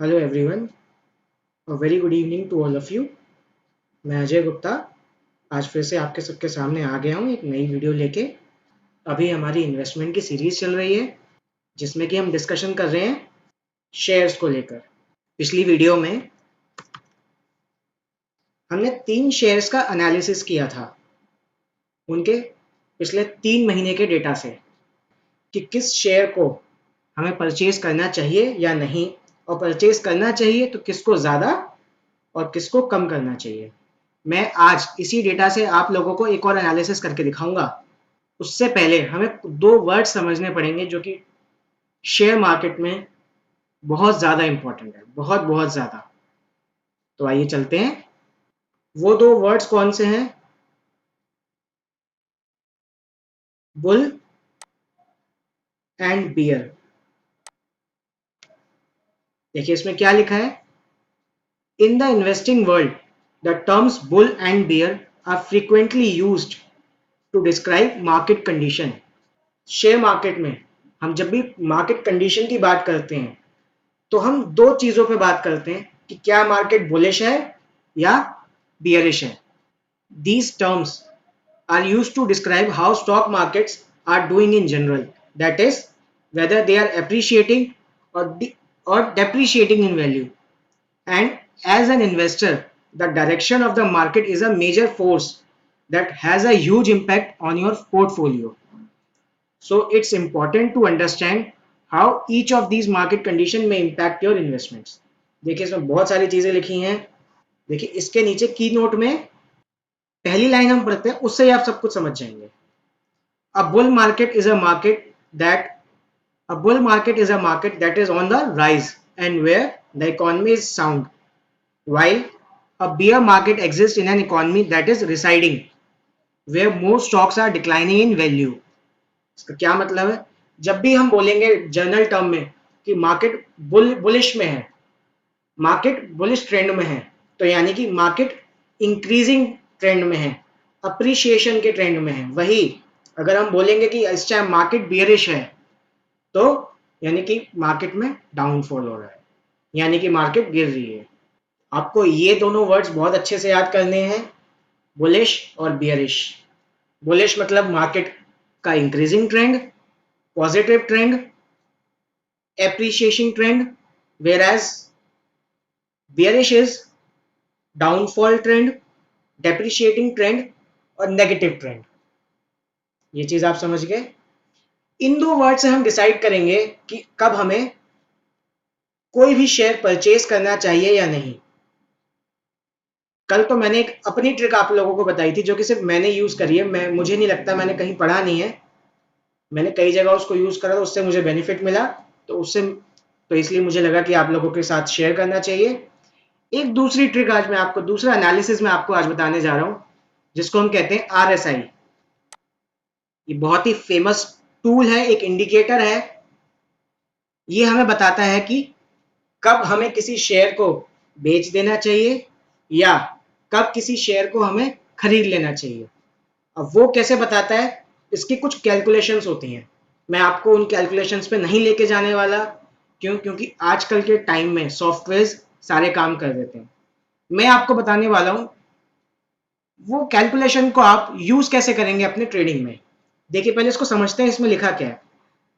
Hello everyone, a very good evening to all of you. मैं अजय गुप्ता आज फिर से आपके सबके सामने आ गया हूँ एक नई वीडियो लेके। अभी हमारी इन्वेस्टमेंट की सीरीज चल रही है जिसमें कि हम डिस्कशन कर रहे हैं शेयर्स को लेकर। पिछली वीडियो में हमने 3 शेयर्स का एनालिसिस किया था उनके पिछले 3 महीने के डेटा से कि किस शेयर को हमें परचेज करना चाहिए या नहीं, और परचेज करना चाहिए तो किसको ज़्यादा और किसको कम करना चाहिए। मैं आज इसी डेटा से आप लोगों को एक और एनालिसिस करके दिखाऊंगा। उससे पहले हमें 2 वर्ड समझने पड़ेंगे जो कि शेयर मार्केट में बहुत ज़्यादा इंपॉर्टेंट है, बहुत बहुत ज़्यादा। तो आइए चलते हैं। वो 2 वर्ड्स कौन से हैं? Bull and bear. देखिए इसमें क्या लिखा है। In the investing world the terms bull and bear are frequently used to describe market condition. Share market में हम जब भी मार्केट कंडीशन की बात करते हैं तो हम 2 चीजों पे बात करते हैं कि क्या मार्केट बुलिश है या बियरिश है। These terms are used to describe how stock markets are doing in general, that is, whether they are appreciating or depreciating in value. And as an investor, the direction of the market is a major force that has a huge impact on your portfolio. So it's important to understand how each of these market condition may impact your investments. देखिए इसमें बहुत सारी चीजें लिखी हैं। देखिए इसके नीचे की नोट में पहली लाइन हम पढ़ते हैं, उससे ही आप सब कुछ समझ जाएंगे। A bull market is a market that a bull market is a market that is on the rise and where the economy is sound, while a bear market exists in an economy that is receding, where most stocks are declining in value. इसका क्या मतलब है? जब भी हम बोलेंगे general term में कि मार्केट बुलिश में है, मार्केट बुलिश ट्रेंड में है, तो यानी कि मार्केट इंक्रीजिंग ट्रेंड में है, अप्रिशिएशन के ट्रेंड में है। वही अगर हम बोलेंगे कि इस टाइम मार्केट बियरिश है तो यानी कि मार्केट में डाउनफॉल हो रहा है, यानी कि मार्केट गिर रही है। आपको ये दोनों वर्ड्स बहुत अच्छे से याद करने हैं, बुलिश और बियरिश। बुलिश मतलब मार्केट का increasing trend, positive trend, appreciation trend, whereas bearish is downfall trend, depreciating trend और नेगेटिव ट्रेंड। ये चीज आप समझ गए। इन 2 वर्ड से हम डिसाइड करेंगे कि कब हमें कोई भी शेयर परचेज करना चाहिए या नहीं। कल तो मैंने एक अपनी ट्रिक आप लोगों को बताई थी जो कि सिर्फ मैंने यूज करी है, मुझे नहीं लगता मैंने कहीं पढ़ा नहीं है। मैंने कई जगह उसको यूज करा तो उससे मुझे बेनिफिट मिला, तो इसलिए मुझे लगा कि आप लोगों के साथ शेयर करना चाहिए। एक दूसरी ट्रिक आज मैं आपको, दूसरा एनालिसिस मैं आपको आज बताने जा रहा हूं जिसको हम कहते हैं RSI। ये बहुत ही फेमस टूल है, एक इंडिकेटर है। ये हमें बताता है कि कब हमें किसी शेयर को बेच देना चाहिए या कब किसी शेयर को हमें खरीद लेना चाहिए। अब वो कैसे बताता है, इसकी कुछ कैलकुलेशंस होती हैं। मैं आपको उन कैलकुलेशंस पे नहीं लेके जाने वाला। क्योंकि आजकल के टाइम में सॉफ्टवेयर सारे काम कर देते हैं। मैं आपको बताने वाला हूं वो कैलकुलेशन को आप यूज कैसे करेंगे अपने ट्रेडिंग में। देखिए पहले इसको समझते हैं, इसमें लिखा क्या है।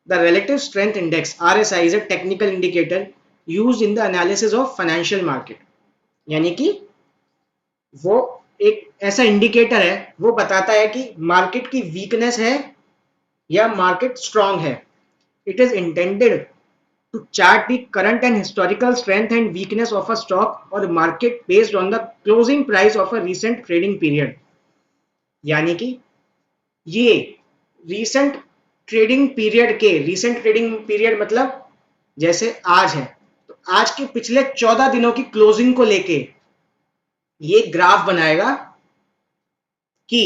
The relative strength index RSI is a technical indicator used in the analysis of financial market. यानी कि वो एक ऐसा इंडिकेटर है, वो बताता है कि मार्केट की वीकनेस है या मार्केट स्ट्रांग है। It is intended to chart the current and historical strength and weakness of a stock or market based on the closing price of a recent trading period। यानी कि ये recent trading period मतलब जैसे आज है तो आज के पिछले 14 दिनों की क्लोजिंग को लेके ये ग्राफ बनाएगा कि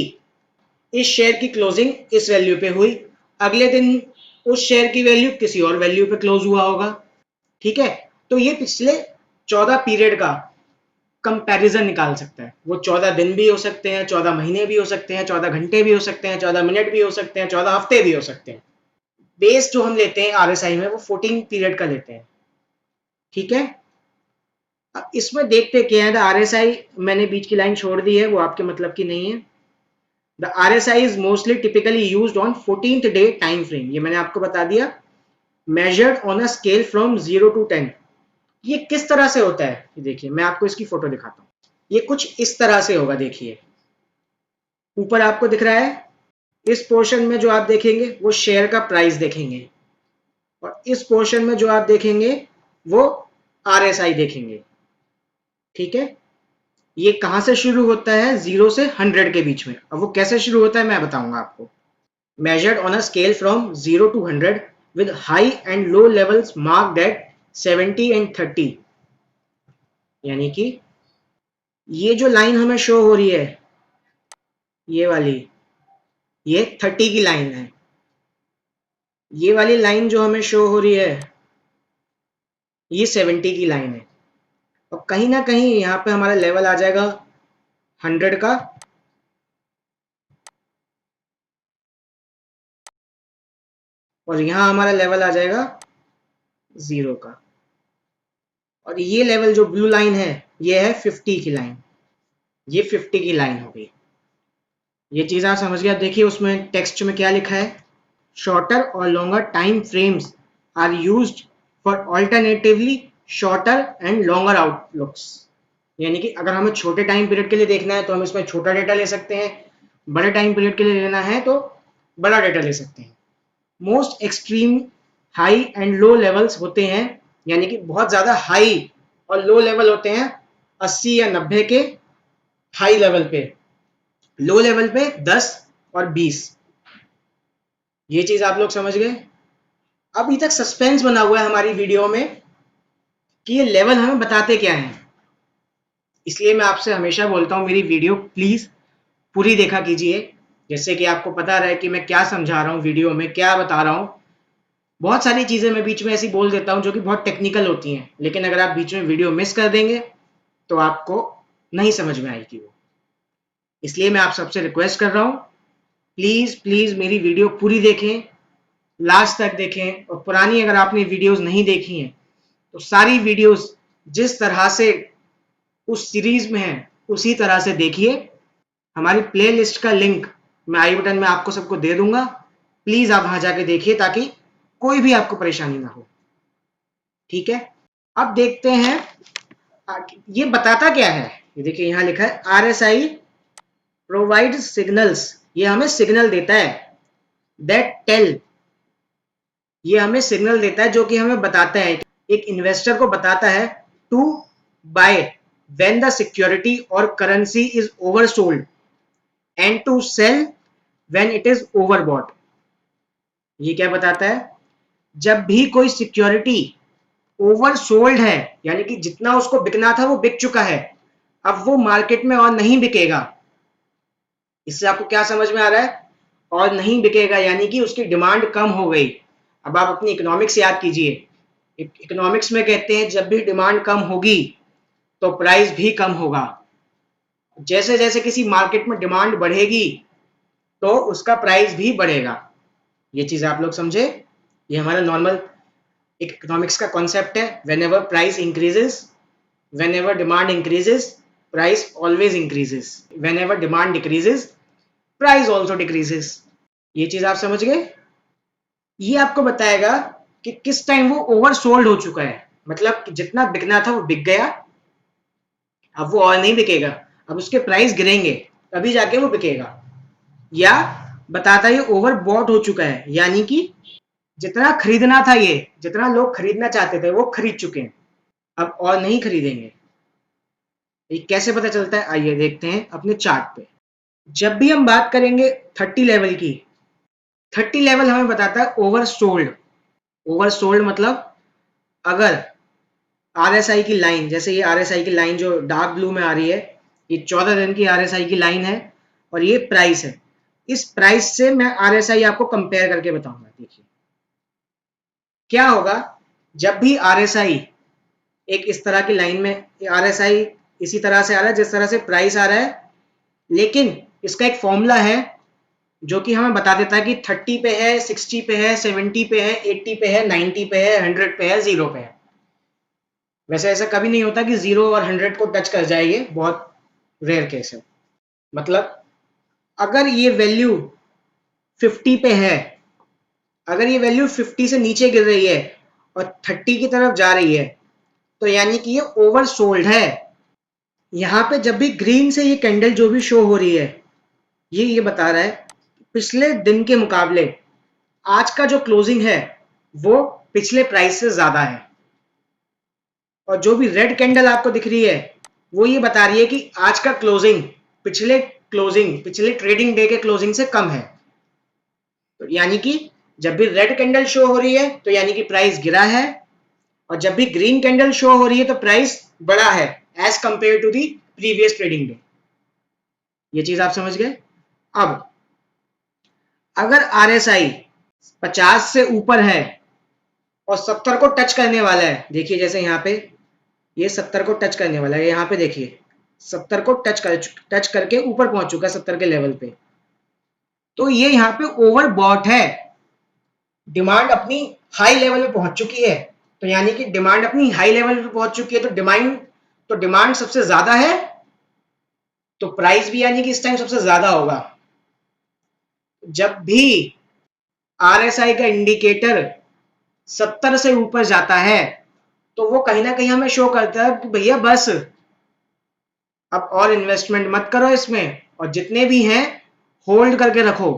इस शेयर की क्लोजिंग इस वैल्यू पे हुई, अगले दिन उस शेयर की वैल्यू किसी और वैल्यू पे क्लोज हुआ होगा। ठीक है, तो ये पिछले 14 पीरियड का कंपैरिजन निकाल सकता है। वो 14 दिन भी हो सकते हैं, 14 महीने भी हो सकते हैं, 14 घंटे भी हो सकते हैं, 14 मिनट भी हो सकते हैं, 14 हफ्ते भी हो सकते हैं। बेस जो हम लेते हैं RSI में वो 14 पीरियड का लेते हैं। ठीक है, अब इसमें देखते क्या है, द RSI मैंने बीच की लाइन छोड़ दी है, वो आपके मतलब की नहीं है। The RSI is mostly typically used on 14th day time frame, ये मैंने आपको बता दिया। Measured on a scale from 0 to 10। ये किस तरह से होता है, ये देखिए मैं आपको इसकी फोटो दिखाता हूँ। ये कुछ इस तरह से होगा, देखिए ऊपर आपको दिख रहा है, इस पोर्शन में जो आप देखेंगे वो शेयर का प्राइस देखेंगे, और इस पोर्शन में जो आप देखेंगे वो RSI देखेंगे। ठीक है, ये कहां से शुरू होता है, 0 से 100 के बीच में। अब वो कैसे शुरू होता है मैं बताऊंगा आपको। Measured on a scale from 0 to 100 with high and low levels marked at 70 and 30। यानी कि ये जो लाइन हमें शो हो रही है, ये वाली, ये 30 की लाइन है। ये वाली लाइन जो हमें शो हो रही है, ये 70 की लाइन है। और कहीं ना कहीं यहाँ पे हमारा लेवल आ जाएगा 100 का, और यहाँ हमारा लेवल आ जाएगा 0 का। और ये लेवल जो ब्लू लाइन है, ये है 50 की लाइन, ये 50 की लाइन हो गई। ये चीज आप समझ गए। देखिए उसमें टेक्स्ट में क्या लिखा है, शॉर्टर और longer time frames are used for alternatively shorter and longer outlooks. यानी कि अगर हमें छोटे टाइम पीरियड के लिए देखना है तो हम इसमें छोटा डेटा ले सकते हैं, बड़े टाइम पीरियड के लिए लेना है तो बड़ा डेटा ले सकते हैं। Most extreme high and low levels होते हैं, यानी कि बहुत ज्यादा हाई और लो लेवल होते हैं 80 या 90 के हाई लेवल पे, लो लेवल पे 10 और 20। ये चीज आप लोग समझ गए। अभी तक सस्पेंस बना हुआ है हमारी वीडियो में कि ये लेवल हमें बताते क्या हैं, इसलिए मैं आपसे हमेशा बोलता हूं मेरी वीडियो प्लीज पूरी देखा कीजिए, जैसे कि आपको पता रहे कि मैं क्या समझा रहा हूँ, वीडियो में क्या बता रहा हूँ। बहुत सारी चीजें मैं बीच में ऐसी बोल देता हूँ जो कि बहुत टेक्निकल होती हैं, लेकिन अगर आप बीच में वीडियो मिस कर देंगे तो आपको नहीं समझ में आएगी वो। इसलिए मैं आप सबसे रिक्वेस्ट कर रहा हूँ, प्लीज प्लीज मेरी वीडियो पूरी देखें, लास्ट तक देखें। और पुरानी अगर आपने वीडियोस नहीं देखी हैं तो सारी वीडियोस जिस तरह से उस सीरीज में है उसी तरह से देखिए। हमारी प्लेलिस्ट का लिंक मैं आई बटन में आपको सबको दे दूंगा, प्लीज आप वहां जाके देखिए ताकि कोई भी आपको परेशानी ना हो। ठीक है, अब देखते हैं ये बताता क्या है। ये देखिए यहाँ लिखा है RSI प्रोवाइड सिग्नल्स, ये हमें सिग्नल देता है, दैट टेल, ये हमें सिग्नल देता है जो कि हमें बताता है, एक इन्वेस्टर को बताता है to buy when the security और currency is oversold and to sell when it is overbought. ये क्या बताता है, जब भी कोई सिक्योरिटी ओवरसोल्ड है, यानी कि जितना उसको बिकना था वो बिक चुका है, अब वो मार्केट में और नहीं बिकेगा। इससे आपको क्या समझ में आ रहा है, और नहीं बिकेगा यानी कि उसकी डिमांड कम हो गई। अब आप अपनी इकोनॉमिक्स याद कीजिए, इकोनॉमिक्स में कहते हैं जब भी डिमांड कम होगी तो प्राइस भी कम होगा। जैसे जैसे किसी मार्केट में डिमांड बढ़ेगी तो उसका प्राइस भी बढ़ेगा। ये चीज आप लोग समझे, ये हमारा नॉर्मल इकोनॉमिक्स का कॉन्सेप्ट है। When ever price increases, when ever demand increases, price always increases, when ever demand decreases, price also decreases. ये चीज आप समझ गए। ये आपको बताएगा कि किस टाइम वो ओवरसोल्ड हो चुका है, मतलब कि जितना बिकना था वो बिक गया, अब वो और नहीं बिकेगा, अब उसके प्राइस गिरेंगे तभी जाके वो बिकेगा। या बताता ये ओवर बॉट हो चुका है, यानी कि जितना खरीदना था, ये जितना लोग खरीदना चाहते थे वो खरीद चुके हैं, अब और नहीं खरीदेंगे। ये कैसे पता चलता है, आइए देखते हैं अपने चार्ट पे। जब भी हम बात करेंगे 30 लेवल की, 30 लेवल हमें बताता है ओवरसोल्ड। ओवरसोल्ड मतलब अगर RSI की लाइन, जैसे ये RSI की लाइन जो डार्क ब्लू में आ रही है, ये 14 दिन की RSI की लाइन है और ये प्राइस है। इस प्राइस से मैं RSI आपको कंपेयर करके बताऊंगा। देखिए क्या होगा, जब भी RSI एक इस तरह की लाइन में, RSI इसी तरह से आ रहा है जिस तरह से प्राइस आ रहा है, लेकिन इसका एक फॉर्मूला है जो कि हमें बता देता है कि 30 पे है, 60 पे है, 70 पे है, 80 पे है, 90 पे है, 100 पे है, 0 पे है। वैसे ऐसा कभी नहीं होता कि 0 और 100 को टच कर जाए, ये बहुत रेयर केस है। मतलब अगर ये वैल्यू 50 पे है, अगर ये वैल्यू 50 से नीचे गिर रही है और 30 की तरफ जा रही है, तो यानी कि ये ओवर सोल्ड है। यहाँ पे जब भी ग्रीन से ये कैंडल जो भी शो हो रही है, ये बता रहा है पिछले दिन के मुकाबले आज का जो क्लोजिंग है वो पिछले प्राइस से ज्यादा है। और जो भी रेड कैंडल आपको दिख रही है वो ये बता रही है कि आज का क्लोजिंग पिछले ट्रेडिंग डे के क्लोजिंग से कम है। तो यानी कि जब भी रेड कैंडल शो हो रही है तो यानी कि प्राइस गिरा है, और जब भी ग्रीन कैंडल शो हो रही है तो प्राइस बढ़ा है as compare to the previous trading day. ये चीज आप समझ गए। अब अगर RSI 50 से ऊपर है और 70 को टच करने वाला है, देखिए जैसे यहाँ पे ये 70 को टच करने वाला है, यहाँ पे देखिए 70 को टच करके ऊपर पहुंच चुका है 70 के लेवल पे, तो ये यहाँ पे ओवर बॉट है, डिमांड अपनी हाई लेवल पे पहुंच चुकी है। तो यानी कि डिमांड अपनी हाई लेवल पे पहुंच चुकी है, तो डिमांड सबसे ज्यादा है, तो प्राइस भी यानी कि इस टाइम सबसे ज्यादा होगा। जब भी RSI का इंडिकेटर 70 से ऊपर जाता है तो वो कहीं ना कहीं हमें शो करता है कि भैया बस अब और इन्वेस्टमेंट मत करो इसमें, और जितने भी हैं होल्ड करके रखो।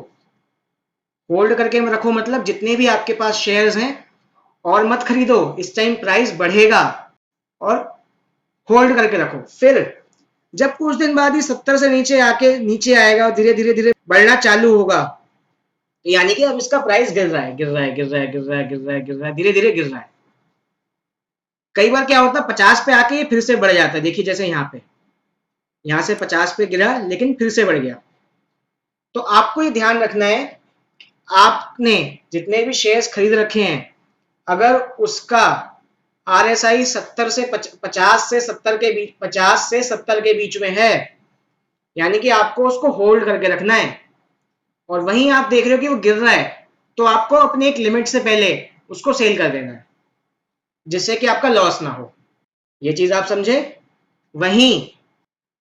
होल्ड करके रखो मतलब जितने भी आपके पास शेयर्स हैं और मत खरीदो, इस टाइम प्राइस बढ़ेगा, और होल्ड करके रखो। फिर जब कुछ दिन बाद ही 70 से नीचे आएगा और धीरे धीरे धीरे बढ़ना चालू होगा, यानी कि अब इसका प्राइस गिर रहा है, धीरे धीरे गिर रहा है। कई बार क्या होता है 50 पे आके ये फिर से बढ़ जाता है, देखिए जैसे यहाँ से 50 पे गिरा लेकिन फिर से बढ़ गया। तो आपको ये ध्यान रखना है, आपने जितने भी शेयर्स खरीद रखे हैं अगर उसका RSI 50 से 70 के बीच में है, यानी कि आपको उसको होल्ड करके रखना है। और वहीं आप देख रहे हो कि वो गिर रहा है, तो आपको अपने एक लिमिट से पहले उसको सेल कर देना है, जिससे कि आपका लॉस ना हो। ये चीज आप समझे। वहीं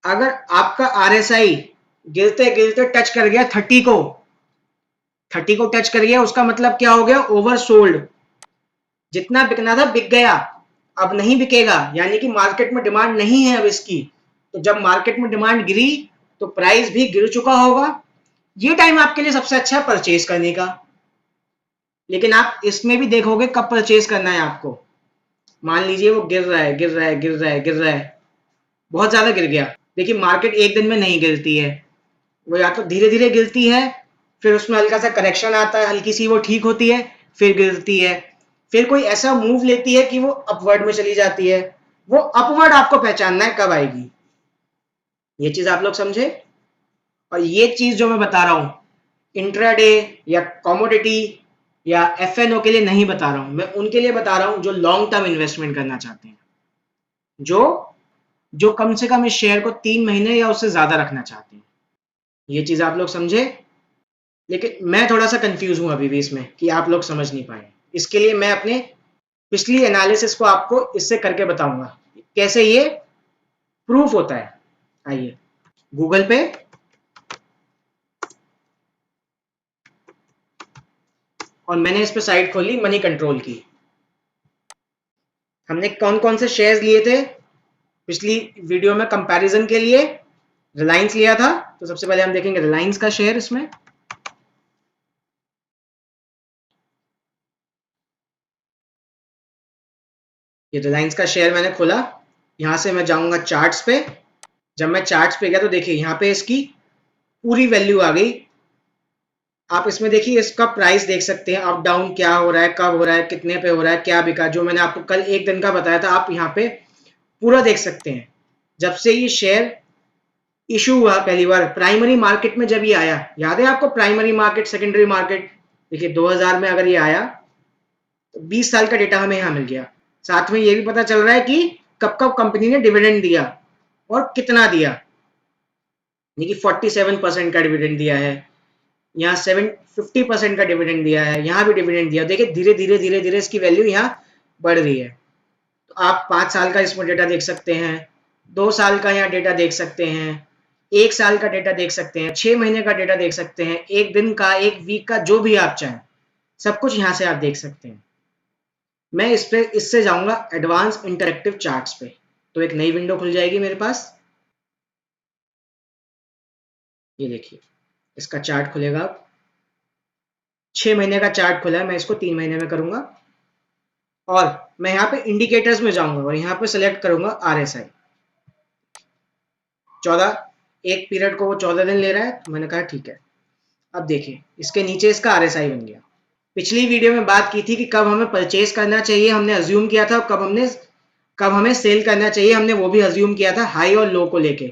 अगर आपका RSI गिरते गिरते टच कर गया 30 को टच कर गया, उसका मतलब क्या हो गया, ओवर सोल्ड। जितना बिकना था बिक गया, अब नहीं बिकेगा, यानी कि मार्केट में डिमांड नहीं है अब इसकी। तो जब मार्केट में डिमांड गिरी तो प्राइस भी गिर चुका होगा। ये टाइम आपके लिए सबसे अच्छा परचेज करने का। लेकिन आप इसमें भी देखोगे कब परचेज करना है आपको। मान लीजिए वो गिर रहा है, बहुत ज्यादा गिर गया। देखिए मार्केट एक दिन में नहीं गिरती है, वो या तो धीरे धीरे गिरती है, फिर उसमें हल्का सा करेक्शन आता है, हल्की सी वो ठीक होती है, फिर गिरती है, फिर कोई ऐसा मूव लेती है कि वो अपवर्ड में चली जाती है। वो अपवर्ड आपको पहचानना है कब आएगी। ये चीज आप लोग समझे। और ये चीज जो मैं बता रहा हूं इंट्राडे या कमोडिटी या FNO के लिए नहीं बता रहा हूं, मैं उनके लिए बता रहा हूं जो लॉन्ग टर्म इन्वेस्टमेंट करना चाहते हैं, जो जो कम से कम इस शेयर को 3 महीने या उससे ज्यादा रखना चाहते हैं। ये चीज आप लोग समझे। लेकिन मैं थोड़ा सा कंफ्यूज हूं अभी भी इसमें कि आप लोग समझ नहीं पाए। इसके लिए मैं अपने पिछली एनालिसिस को आपको इससे करके बताऊंगा कैसे ये प्रूफ होता है। आइए गूगल पे और मैंने इस पे साइट खोली मनी कंट्रोल की। हमने कौन कौन से शेयर्स लिए थे पिछली वीडियो में कंपैरिजन के लिए, रिलायंस लिया था। तो सबसे पहले हम देखेंगे रिलायंस का शेयर। इसमें ये रिलायंस का शेयर मैंने खोला, यहां से मैं जाऊंगा चार्ट्स पे। जब मैं चार्ट्स पे गया तो देखिए यहाँ पे इसकी पूरी वैल्यू आ गई। आप इसमें देखिए इसका प्राइस देख सकते हैं, अप डाउन क्या हो रहा है, कब हो रहा है, कितने पे हो रहा है, क्या बिका। जो मैंने आपको कल एक दिन का बताया था आप यहाँ पे पूरा देख सकते हैं। जब से ये शेयर इशू हुआ पहली बार प्राइमरी मार्केट में, जब ये आया, याद है आपको प्राइमरी मार्केट सेकेंडरी मार्केट, देखिए 2000 में अगर ये आया तो 20 साल का डेटा हमें यहाँ मिल गया। साथ में ये भी पता चल रहा है कि कब कब कंपनी ने डिविडेंड दिया और कितना दिया। यानी कि 47% का डिविडेंड दिया है, यहाँ 50% का डिविडेंड दिया है, यहाँ भी डिविडेंड दिया। देखिए धीरे धीरे धीरे धीरे इसकी वैल्यू यहाँ बढ़ रही है। तो आप 5 साल का इसमें डेटा देख सकते हैं, 2 साल का यहाँ डेटा देख सकते हैं, 1 साल का डेटा देख सकते हैं, 6 महीने का डेटा देख सकते हैं, 1 दिन का, 1 वीक का, जो भी आप चाहें सब कुछ यहाँ से आप देख सकते हैं। मैं इससे जाऊंगा एडवांस इंटरेक्टिव चार्ट्स पे, तो एक नई विंडो खुल जाएगी मेरे पास। ये देखिए इसका चार्ट खुलेगा। 6 महीने का चार्ट खुला है, मैं इसको 3 महीने में करूंगा और मैं यहाँ पे इंडिकेटर्स में जाऊंगा और यहाँ पे सेलेक्ट करूंगा RSI 14। एक पीरियड को वो 14 दिन ले रहा है, तो मैंने कहा ठीक है। अब देखिए इसके नीचे इसका RSI बन गया। पिछली वीडियो में बात की थी कि कब हमें परचेज करना चाहिए, हमने अज्यूम किया था, कब हमें सेल करना चाहिए, हमने वो भी अज्यूम किया था हाई और लो को लेके।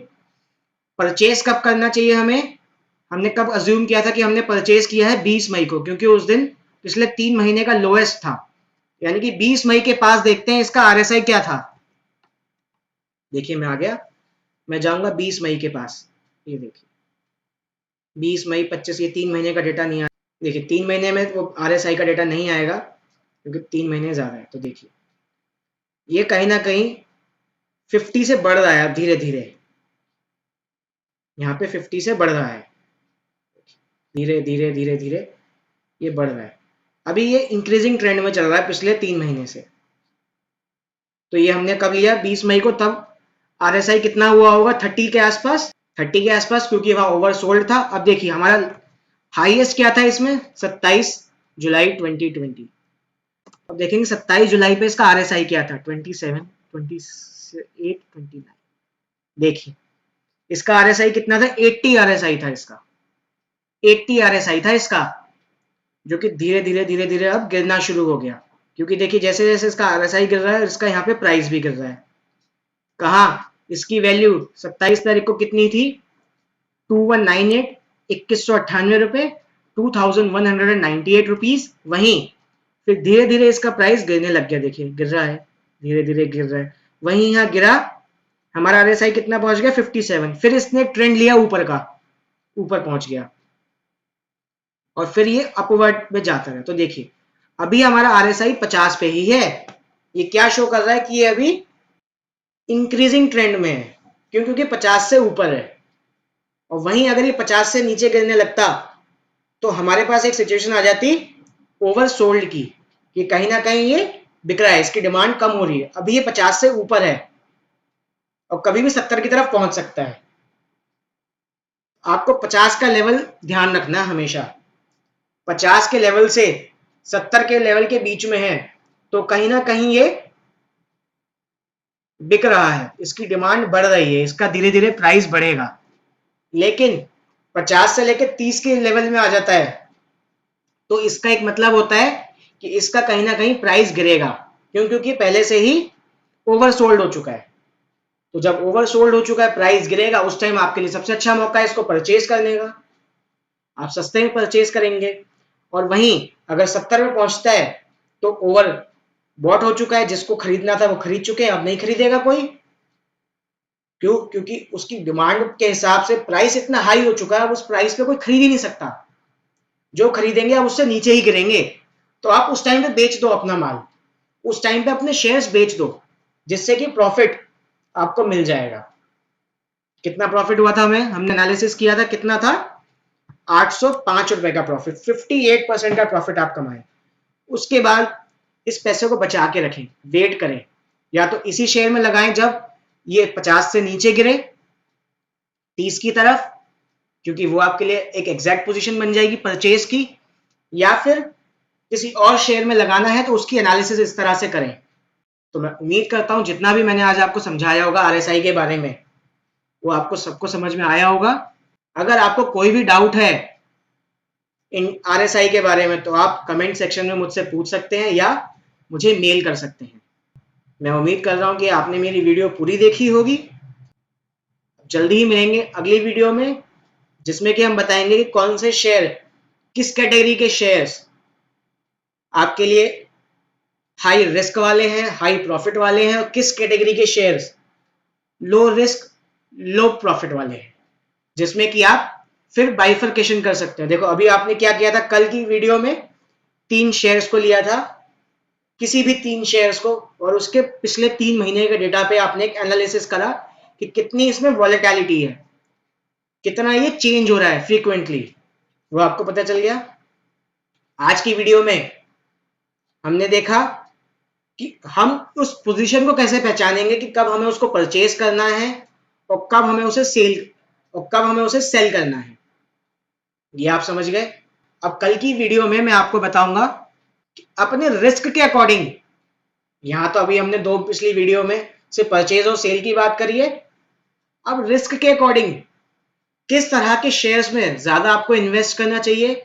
परचेज कब करना चाहिए हमने कब अज्यूम किया था कि हमने परचेज किया है 20 मई को, क्योंकि उस दिन पिछले 3 महीने का लोएस्ट था। यानी कि 20 मई के पास देखते हैं इसका RSI क्या था। देखिए मैं आ गया, मैं जाऊंगा 20 मई के पास। ये देखिए 20 मई 25, ये 3 महीने का डेटा नहीं आया। देखिए 3 महीने में वो RSI का डेटा नहीं आएगा क्योंकि 3 महीने ज्यादा है। तो देखिए ये कहीं ना कहीं 50 से बढ़ रहा है, धीरे धीरे यहाँ पे 50 से बढ़ रहा है, धीरे धीरे धीरे धीरे ये बढ़ रहा है। अभी ये इंक्रीजिंग ट्रेंड में चल रहा है पिछले 3 महीने से। तो ये हमने कब लिया 20 मई को, तब RSI कितना हुआ होगा 30 के आसपास, 30 के आसपास, क्योंकि वहां ओवरसोल्ड था। अब देखिए हमारा हाईएस्ट क्या था इसमें 27 जुलाई 2020। अब देखेंगे 27 जुलाई पे इसका RSI क्या था 27, 28, 29। देखिए इसका RSI कितना था 80 RSI था इसका, 80 RSI था इसका, जो कि धीरे धीरे धीरे धीरे अब गिरना शुरू हो गया। क्योंकि देखिए जैसे जैसे इसका RSI गिर रहा है, इसका यहाँ पे प्राइस भी गिर रहा है। कहाँ इसकी वैल्यू 27 तारीख को कितनी थी 2198, 2198 रुपए, 2198 रुपीज। वहीं फिर धीरे धीरे इसका प्राइस गिरने लग गया। देखिए गिर रहा है, धीरे धीरे गिर रहा है। वहीं यहाँ गिरा, हमारा RSI कितना पहुंच गया 57। फिर इसने ट्रेंड लिया ऊपर का, ऊपर पहुंच गया और फिर ये अपवर्ड में जाता है। तो देखिए अभी हमारा RSI 50 पे ही है। ये क्या शो कर रहा है कि ये अभी इंक्रीजिंग ट्रेंड में है, क्यों? क्योंकि 50 से ऊपर है। और वहीं अगर ये 50 से नीचे गिरने लगता तो हमारे पास एक सिचुएशन आ जाती ओवरसोल्ड की, कि कहीं ना कहीं ये बिक रहा है, इसकी डिमांड कम हो रही है। अभी ये 50 से ऊपर है और कभी भी 70 की तरफ पहुंच सकता है। आपको 50 का लेवल ध्यान रखना है हमेशा। 50 के लेवल से 70 के लेवल के बीच में है तो कहीं ना कहीं ये बिक रहा है, इसकी डिमांड बढ़ रही है, इसका धीरे धीरे प्राइस बढ़ेगा। लेकिन 50 से लेकर 30 के लेवल में आ जाता है तो इसका एक मतलब होता है कि इसका कहीं ना कहीं प्राइस गिरेगा। क्यों? क्योंकि पहले से ही ओवरसोल्ड हो चुका है। तो जब ओवरसोल्ड हो चुका है, प्राइस गिरेगा, उस टाइम आपके लिए सबसे अच्छा मौका है इसको परचेज करने का। आप सस्ते में परचेज करेंगे। और वहीं अगर 70 में पहुंचता है तो ओवर बॉट हो चुका है, जिसको खरीदना था वो खरीद चुके हैं, अब नहीं खरीदेगा कोई। क्यों? क्योंकि उसकी डिमांड के हिसाब से प्राइस इतना हाई हो चुका है, अब उस प्राइस पे कोई खरीद ही नहीं सकता। जो खरीदेंगे अब उससे नीचे ही गिरेंगे। तो आप उस टाइम पे बेच दो अपना माल, उस टाइम पे अपने शेयर्स बेच दो, जिससे कि प्रॉफिट आपको मिल जाएगा। कितना प्रॉफिट हुआ था हमने एनालिसिस किया था, कितना था 805 रुपए का प्रॉफिट, 58% का प्रॉफिट आप कमाए। उसके बाद इस पैसे को बचा के रखें, वेट करें, या तो इसी शेयर में लगाएं जब ये 50 से नीचे गिरे 30 की तरफ, क्योंकि वो आपके लिए एक एग्जैक्ट पोजीशन बन जाएगी परचेज की। या फिर किसी और शेयर में लगाना है तो उसकी एनालिसिस इस तरह से करें। तो मैं उम्मीद करता हूं जितना भी मैंने आज आपको समझाया होगा RSI के बारे में, वो आपको सबको समझ में आया होगा। अगर आपको कोई भी डाउट है इन RSI के बारे में तो आप कमेंट सेक्शन में मुझसे पूछ सकते हैं या मुझे मेल कर सकते हैं। मैं उम्मीद कर रहा हूं कि आपने मेरी वीडियो पूरी देखी होगी। जल्दी ही मिलेंगे अगली वीडियो में, जिसमें कि हम बताएंगे कि कौन से शेयर, किस कैटेगरी के शेयर्स आपके लिए हाई रिस्क वाले हैं, हाई प्रॉफिट वाले हैं, और किस कैटेगरी के शेयर्स लो रिस्क लो प्रॉफिट वाले हैं, जिसमें कि आप फिर बाइफरकेशन कर सकते हैं। देखो अभी आपने क्या किया था, कल की वीडियो में 3 शेयर्स को लिया था किसी भी 3 शेयर्स को और उसके पिछले 3 महीने के डेटा पे आपने एक एनालिसिस करा कि कितनी इसमें वॉलेटिलिटी है, कितना ये चेंज हो रहा है फ्रीक्वेंटली, वो आपको पता चल गया। आज की वीडियो में हमने देखा कि हम उस पोजीशन को कैसे पहचानेंगे कि कब हमें उसको परचेज करना है और कब हमें उसे सेल करना है। ये आप समझ गए। अब कल की वीडियो में मैं आपको बताऊंगा कि अपने रिस्क के अकॉर्डिंग, यहां तो अभी हमने दो पिछली वीडियो में सिर्फ परचेज और सेल की बात करी है, अब रिस्क के अकॉर्डिंग किस तरह के शेयर्स में ज्यादा आपको इन्वेस्ट करना चाहिए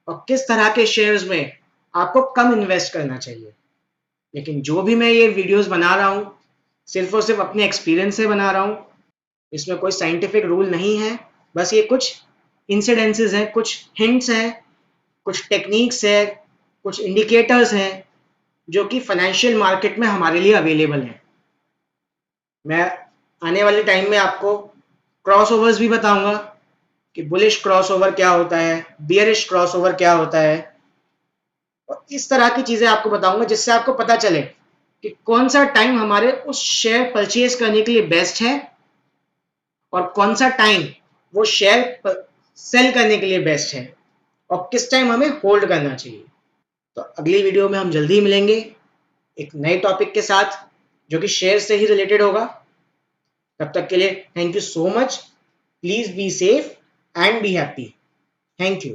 और किस तरह के शेयर्स में आपको कम इन्वेस्ट करना चाहिए। लेकिन जो भी मैं ये वीडियोस बना रहा हूं सिर्फ और सिर्फ अपने एक्सपीरियंस से बना रहा हूं, इसमें कोई साइंटिफिक रूल नहीं है। बस ये कुछ इंसिडेंसेस हैं, कुछ हिंट्स हैं, कुछ टेक्निक्स है, कुछ इंडिकेटर्स हैं जो कि फाइनेंशियल मार्केट में हमारे लिए अवेलेबल है। मैं आने वाले टाइम में आपको क्रॉसओवर्स भी बताऊंगा कि बुलिश क्रॉसओवर क्या होता है, बियरिश क्रॉसओवर क्या होता है, और इस तरह की चीजें आपको बताऊंगा जिससे आपको पता चले कि कौन सा टाइम हमारे उस शेयर परचेज करने के लिए बेस्ट है और कौन सा टाइम वो शेयर सेल करने के लिए बेस्ट है और किस टाइम हमें होल्ड करना चाहिए। तो अगली वीडियो में हम जल्दी ही मिलेंगे एक नए टॉपिक के साथ जो कि शेयर से ही रिलेटेड होगा। तब तक के लिए thank you so much. Please be safe and be happy. Thank you.